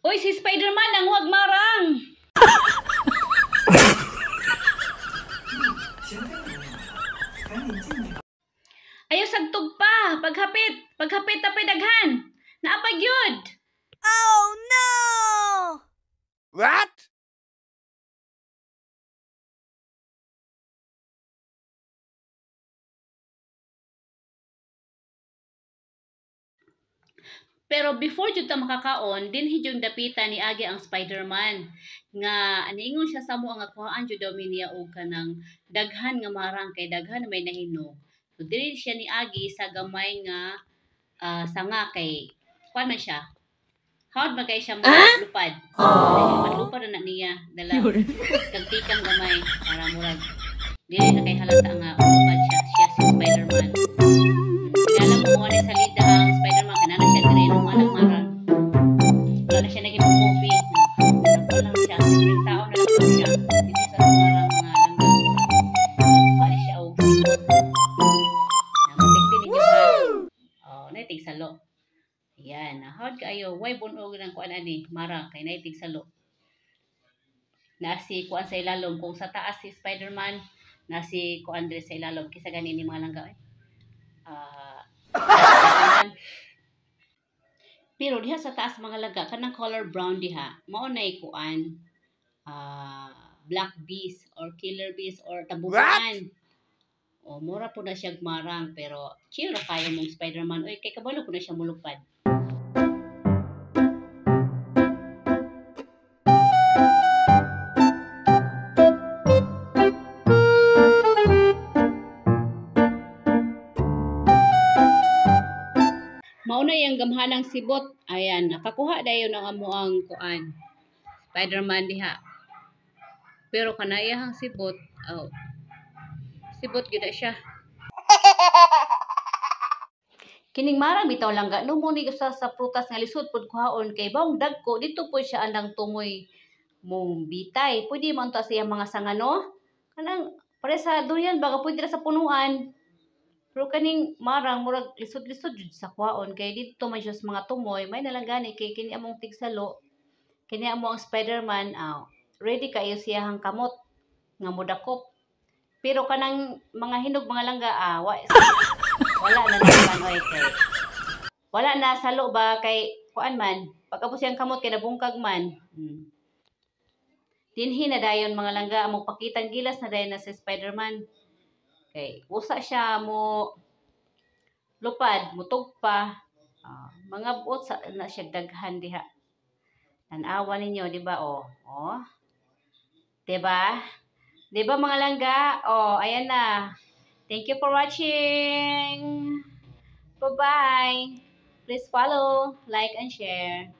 Uy, si Spider-Man ang huwag marang! Ayaw sagtog pa! Paghapit tapay daghan! Naapag yun! Oh no! What? Pero before jud ta makakaon, dinhi jud dapitan ni Agi ang Spider-Man nga aningon siya sa mo nga kuhaan jud daw niya og kanang daghan nga marang kay daghan may nahinog. So dili siya ni Agi sa gamay nga sanga kay kuan man siya. Hawd magay siya malupad. Malupad na niya dala kagtikang gamay para murag dili na kay halata nga malupad siya si Spider-Man. Alam mo mo sa salida ang Spider-Man kanana siya dire ng anak marang. Wala na siya naging coffee. Wala na siya. Yung tao na lang po siya. Dito sa marang mga langga. Wala siya og sibot. Namatigtin ninyo ha. Oh, naitig salo. Ayan. Hawad kayo. Why bunog ng kuan ani? Marang kay naitig salo. Nasi kuan sa ilalom. Kung sa taas si Spider-Man, nasi kuan dire sa ilalom. Kisa ganin ni mga langga. Pero diha sa taas mga laga kanang color brown diha mao nay kuan black bees or killer bees or tabugan. O mura po na siya marang pero chill ra kayo mong Spider-Man oy kay kabalo po na siya mulupad. Mauna yung gamhanang sibot. Ayan, nakakuha dayon ang amuang kuan. Spider-Man diha. Pero kanayahang sibot, oh. Sibot gid siya. Kining marang bitaw langga no mo ni sa prutas nga lisod pud kuhaon kay bawng dagko dito po siya andang tungoy mong bitay. Pwede man ta siya mga sangano. Kanang pare sa durian baga pwede ra sa punuan. Pero kaning marang murag lisod-lisod jud sa kwaon kay dito man siya sa mga tumoy may nalagani kay kini among tigsalo kini among Spider-Man ready kayo siyang kamot nga modakop pero kanang mga hinog mga langga wala na naman oy kay wala na salo ba kay kuan man pagkapos siyang kamot kay nabungkag man dinhi na dayon mga langga among pakitang gilas na dayon na si Spider-Man. Okay, usa siya mo lupad, mutugpa. Mga buot sa na siya daghan diha. Tanawa ninyo, di ba? Oh. Di ba? Di ba mga langga? Oh, ayan na. Thank you for watching. Bye-bye. Please follow, like, and share.